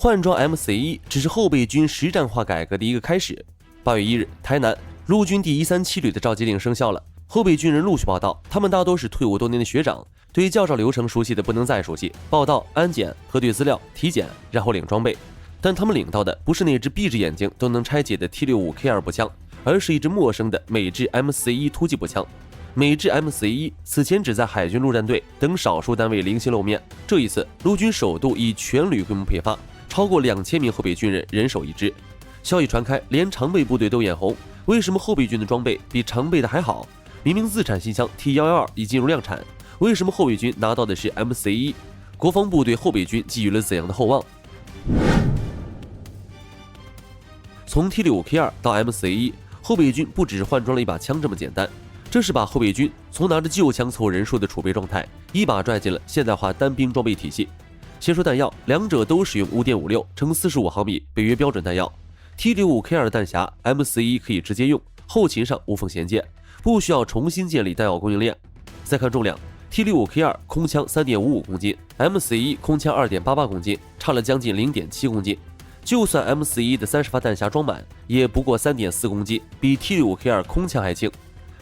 换装 MC1 只是后备军实战化改革的一个开始。8月1日，台南陆军第137旅的召集令生效了，后备军人陆续报到，他们大多是退伍多年的学长，对教招流程熟悉的不能再熟悉，报到、安检、核对资料、体检，然后领装备。但他们领到的不是那只闭着眼睛都能拆解的 T65K2 步枪，而是一支陌生的美制 MC1 突击步枪。美制 MC1 此前只在海军陆战队等少数单位零星露面，这一次陆军首度以全旅规模配发，超过2000名后备军人人手一支。消息传开，连常备部队都眼红，为什么后备军的装备比常备的还好？明明自产新枪 T112 已进入量产，为什么后备军拿到的是 MC1？ 国防部对后备军寄予了怎样的厚望？从 T65K2 到 MC1， 后备军不只是换装了一把枪这么简单，这是把后备军从拿着旧枪凑人数的储备状态，一把拽进了现代化单兵装备体系。先说弹药，两者都使用 5.56 乘45毫米北约标准弹药。T65K2 的弹匣 MC1 可以直接用，后勤上无缝衔接，不需要重新建立弹药供应链。再看重量， T65K2 空枪 3.55 公斤， MC1 空枪 2.88 公斤，差了将近 0.7 公斤。就算 MC1 的30发弹匣装满，也不过 3.4 公斤，比 T65K2 空枪还轻。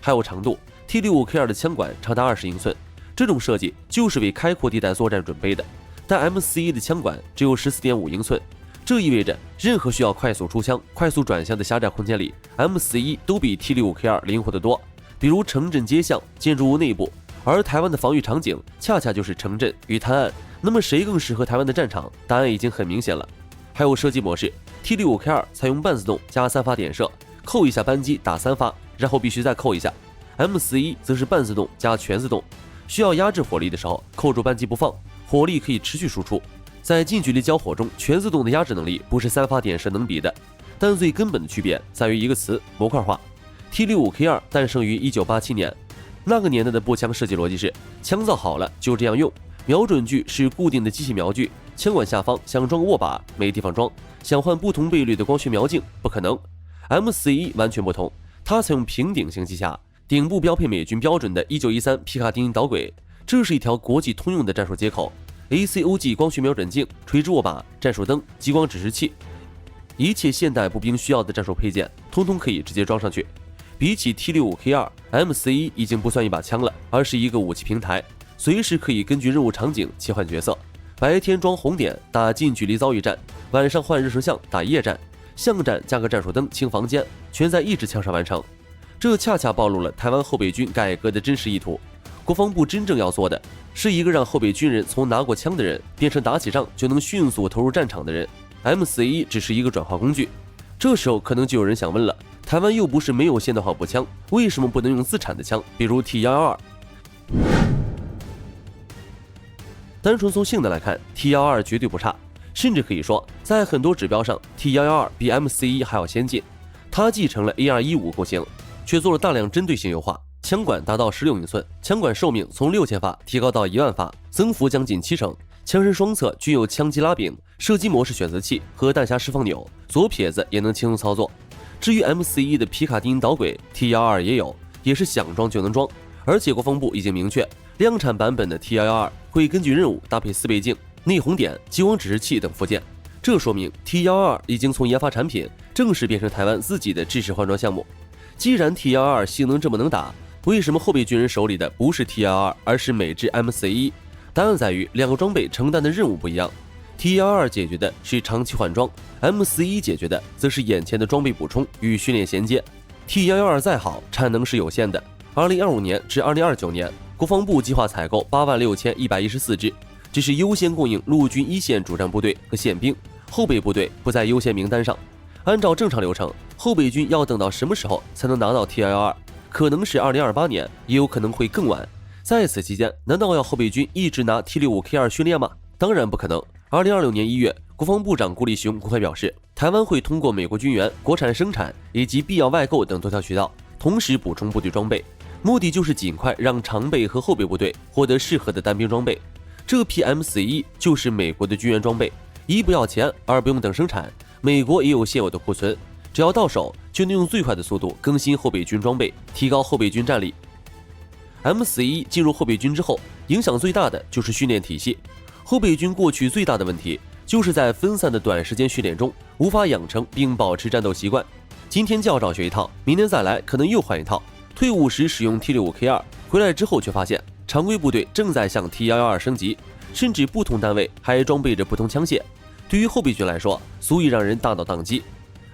还有长度， T65K2 的枪管长达20英寸，这种设计就是为开阔地带作战准备的。但 MC1 的枪管只有 14.5 英寸，这意味着任何需要快速出枪、快速转向的狭窄空间里 ，MC1 都比 T65K2 灵活得多。比如城镇街巷、建筑物内部，而台湾的防御场景恰恰就是城镇与滩岸。那么谁更适合台湾的战场？答案已经很明显了。还有射击模式 ，T65K2 采用半自动加3发点射，扣一下扳机打3发，然后必须再扣一下。MC1 则是半自动加全自动，需要压制火力的时候扣住扳机不放，火力可以持续输出。在近距离交火中，全自动的压制能力不是3发点射能比的。但最根本的区别在于一个词：模块化。T65K2 诞生于1987年，那个年代的步枪设计逻辑是：枪造好了就这样用，瞄准具是固定的机械瞄具，枪管下方想装个握把没地方装，想换不同倍率的光学瞄镜不可能。MC1 完全不同，它采用平顶型机匣，顶部标配美军标准的1913皮卡丁导轨，这是一条国际通用的战术接口。ACOG 光学瞄准镜、垂直握把、战术灯、激光指示器，一切现代步兵需要的战术配件，通通可以直接装上去。比起 T65K2， MC1 已经不算一把枪了，而是一个武器平台，随时可以根据任务场景切换角色。白天装红点打近距离遭遇战，晚上换热成像打夜战，巷战加个战术灯清房间，全在一支枪上完成。这恰恰暴露了台湾后备军改革的真实意图。国防部真正要做的是一个让后备军人从拿过枪的人变成打起仗就能迅速投入战场的人。MC1 只是一个转化工具。这时候可能就有人想问了，台湾又不是没有现代化步枪，为什么不能用自产的枪，比如 T112？ 单纯从性能来看， T112 绝对不差，甚至可以说在很多指标上 T112 比 MC1 还要先进。它继承了 AR15 构型，却做了大量针对性优化。枪管达到16英寸，枪管寿命从6000发提高到10000发，增幅将近70%。枪身双侧均有枪机拉柄、射击模式选择器和弹匣释放钮，左撇子也能轻松操作。至于 MC1 的皮卡丁导轨 ，T112 也有，也是想装就能装。而且国防部已经明确，量产版本的 T112 会根据任务搭配4倍镜、内红点、激光指示器等附件。这说明 T112 已经从研发产品正式变成台湾自己的制式换装项目。既然 T112 性能这么能打，为什么后备军人手里的不是 T112， 而是美制 MC1？ 答案在于两个装备承担的任务不一样。T112 解决的是长期换装， MC1 解决的则是眼前的装备补充与训练衔接。T112 再好，产能是有限的。2025年至2029年，国防部计划采购86114支，这是优先供应陆军一线主战部队和宪兵，后备部队不在优先名单上。按照正常流程，后备军要等到什么时候才能拿到 T112？ 可能是2028年，也有可能会更晚。在此期间，难道要后备军一直拿 T65K2 训练吗？当然不可能。2026年1月，国防部长顾立雄公开表示，台湾会通过美国军援、国产生产以及必要外购等多条渠道，同时补充部队装备，目的就是尽快让常备和后备部队获得适合的单兵装备。这批 MC1 就是美国的军援装备，一不要钱，二不用等生产，美国也有现有的库存，只要到手就能用最快的速度更新后备军装备，提高后备军战力。MC1 进入后备军之后，影响最大的就是训练体系。后备军过去最大的问题就是在分散的短时间训练中无法养成并保持战斗习惯。今天教招学一套，明天再来可能又换一套。退伍时使用 T65K2， 回来之后却发现常规部队正在向 T112 升级，甚至不同单位还装备着不同枪械。对于后备军来说，足以让人大脑宕机。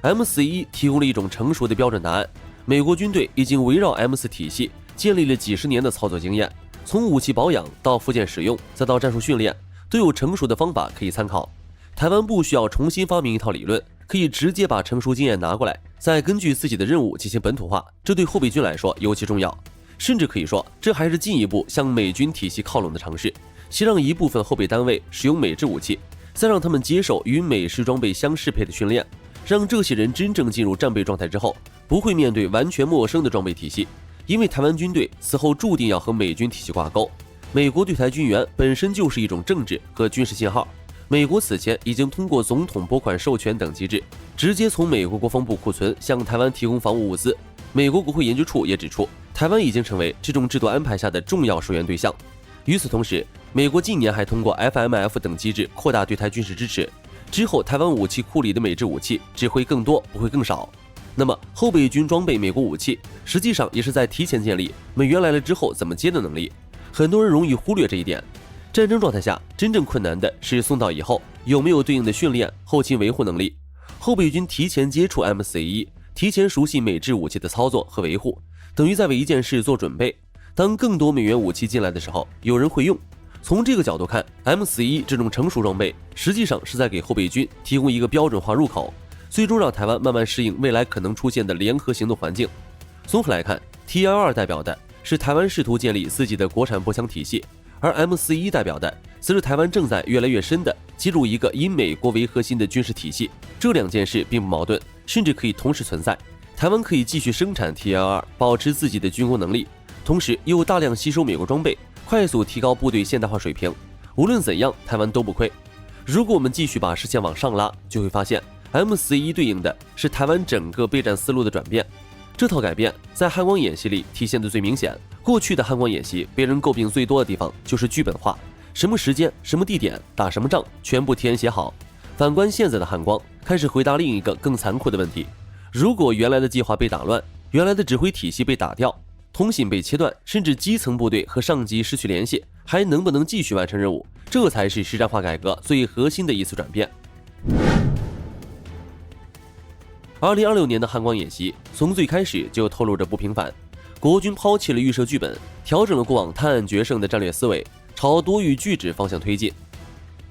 M41 提供了一种成熟的标准答案。美国军队已经围绕 M4 体系建立了几十年的操作经验，从武器保养到附件使用，再到战术训练，都有成熟的方法可以参考。台湾不需要重新发明一套理论，可以直接把成熟经验拿过来，再根据自己的任务进行本土化，这对后备军来说尤其重要。甚至可以说，这还是进一步向美军体系靠拢的尝试，先让一部分后备单位使用美制武器，再让他们接受与美式装备相适配的训练，让这些人真正进入战备状态之后，不会面对完全陌生的装备体系。因为台湾军队此后注定要和美军体系挂钩，美国对台军援本身就是一种政治和军事信号。美国此前已经通过总统拨款授权等机制，直接从美国国防部库存向台湾提供防务物资。美国国会研究处也指出，台湾已经成为这种制度安排下的重要受援对象。与此同时，美国近年还通过 FMF 等机制扩大对台军事支持，之后台湾武器库里的美制武器只会更多，不会更少。那么后备军装备美国武器，实际上也是在提前建立美元来了之后怎么接的能力。很多人容易忽略这一点。战争状态下，真正困难的是送到以后有没有对应的训练、后勤维护能力。后备军提前接触 M41， 提前熟悉美制武器的操作和维护，等于在为一件事做准备。当更多美元武器进来的时候，有人会用。从这个角度看， M41 这种成熟装备实际上是在给后备军提供一个标准化入口，最终让台湾慢慢适应未来可能出现的联合行动环境。综合来看， T112 代表的是台湾试图建立自己的国产步枪体系，而 M41 代表的则是台湾正在越来越深地进入一个以美国为核心的军事体系。这两件事并不矛盾，甚至可以同时存在。台湾可以继续生产 T112， 保持自己的军工能力，同时又大量吸收美国装备，快速提高部队现代化水平。无论怎样，台湾都不亏。如果我们继续把视线往上拉，就会发现 M41 对应的是台湾整个备战思路的转变。这套改变在汉光演习里体现的最明显。过去的汉光演习被人诟病最多的地方就是剧本化，什么时间、什么地点、打什么仗，全部提前写好。反观现在的汉光，开始回答另一个更残酷的问题：如果原来的计划被打乱，原来的指挥体系被打掉，通信被切断，甚至基层部队和上级失去联系，还能不能继续完成任务？这才是实战化改革最核心的一次转变。2026年的汉光演习从最开始就透露着不平凡，国军抛弃了预设剧本，调整了过往探案决胜的战略思维，朝多域拒止方向推进。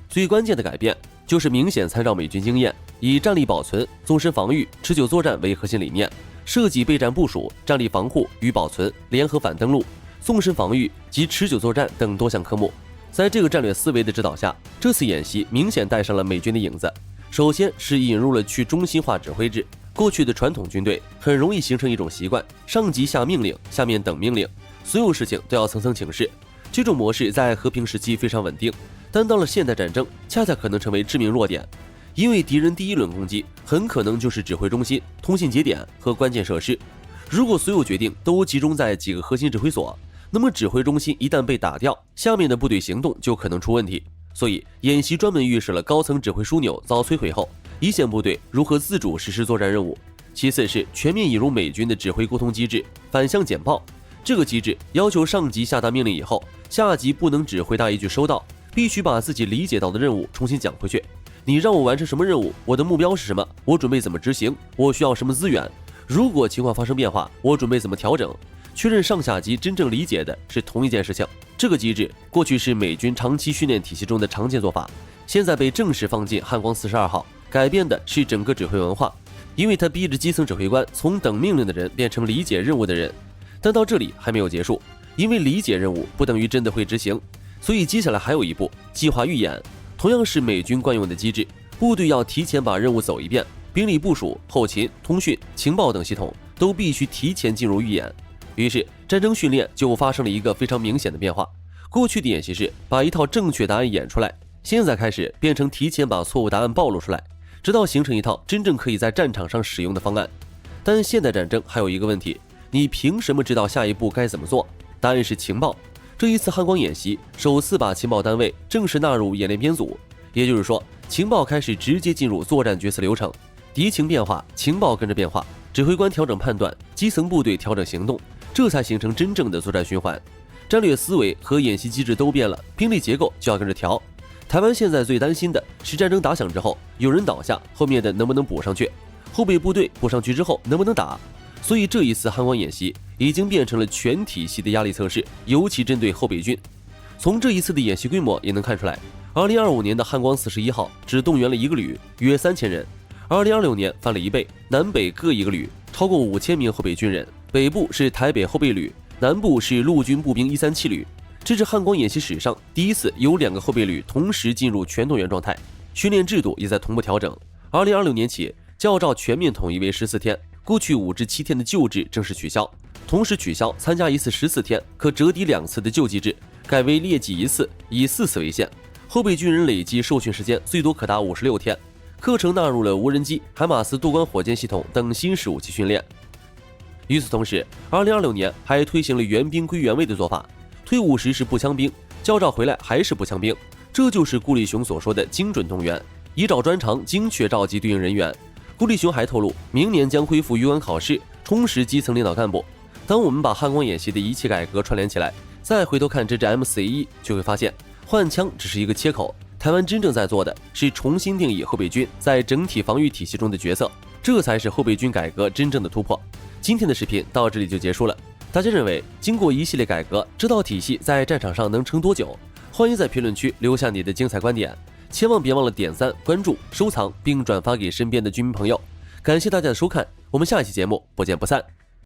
最关键的改变就是明显参照美军经验，以战力保存、纵深防御、持久作战为核心理念，设计备战部署、战力防护与保存、联合反登陆、纵深防御及持久作战等多项科目。在这个战略思维的指导下，这次演习明显带上了美军的影子。首先是引入了去中心化指挥制。过去的传统军队很容易形成一种习惯，上级下命令，下面等命令，所有事情都要层层请示。这种模式在和平时期非常稳定，但到了现代战争，恰恰可能成为致命弱点。因为敌人第一轮攻击很可能就是指挥中心、通信节点和关键设施。如果所有决定都集中在几个核心指挥所，那么指挥中心一旦被打掉，下面的部队行动就可能出问题。所以演习专门预示了高层指挥枢纽遭摧毁后，一线部队如何自主实施作战任务。其次是全面引入美军的指挥沟通机制，反向简报。这个机制要求上级下达命令以后，下级不能只回答一句收到，必须把自己理解到的任务重新讲回去。你让我完成什么任务？我的目标是什么？我准备怎么执行？我需要什么资源？如果情况发生变化，我准备怎么调整？确认上下级真正理解的是同一件事情。这个机制过去是美军长期训练体系中的常见做法，现在被正式放进汉光42号，改变的是整个指挥文化，因为它逼着基层指挥官从等命令的人变成理解任务的人。但到这里还没有结束，因为理解任务不等于真的会执行，所以接下来还有一步，计划预演。同样是美军惯用的机制，部队要提前把任务走一遍，兵力部署、后勤、通讯、情报等系统都必须提前进入预演。于是战争训练就发生了一个非常明显的变化。过去的演习是把一套正确答案演出来，现在开始变成提前把错误答案暴露出来，直到形成一套真正可以在战场上使用的方案。但现代战争还有一个问题，你凭什么知道下一步该怎么做？答案是情报。这一次汉光演习首次把情报单位正式纳入演练编组，也就是说，情报开始直接进入作战决策流程，敌情变化，情报跟着变化，指挥官调整判断，基层部队调整行动，这才形成真正的作战循环。战略思维和演习机制都变了，兵力结构就要跟着调。台湾现在最担心的是战争打响之后，有人倒下，后面的能不能补上去？后备部队补上去之后能不能打？所以这一次汉光演习已经变成了全体系的压力测试，尤其针对后备军。从这一次的演习规模也能看出来，2025年的汉光41号只动员了1个旅，约3000人；2026年翻了1倍，南北各1个旅，超过5000名后备军人。北部是台北后备旅，南部是陆军步兵137旅。这是汉光演习史上第一次有2个后备旅同时进入全动员状态，训练制度也在同步调整。2026年起，教召全面统一为14天，过去5至7天的旧制正式取消，同时取消参加一次14天可折抵2次的救济制，改为列给1次，以4次为限。后备军人累计受训时间最多可达56天。课程纳入了无人机、海马斯多管火箭系统等新式武器训练。与此同时，2026年还推行了原兵归原位的做法，退伍时是步枪兵，教召回来还是步枪兵，这就是顾立雄所说的精准动员，依照专长精确召集对应人员。顾立雄还透露，明年将恢复语文考试，充实基层领导干部。当我们把汉光演习的一切改革串联起来，再回头看这支 MC1，就会发现换枪只是一个切口，台湾真正在做的是重新定义后备军在整体防御体系中的角色，这才是后备军改革真正的突破。今天的视频到这里就结束了，大家认为经过一系列改革，这套体系在战场上能撑多久？欢迎在评论区留下你的精彩观点，千万别忘了点赞、关注、收藏并转发给身边的军民朋友。感谢大家的收看，我们下期节目不见不散。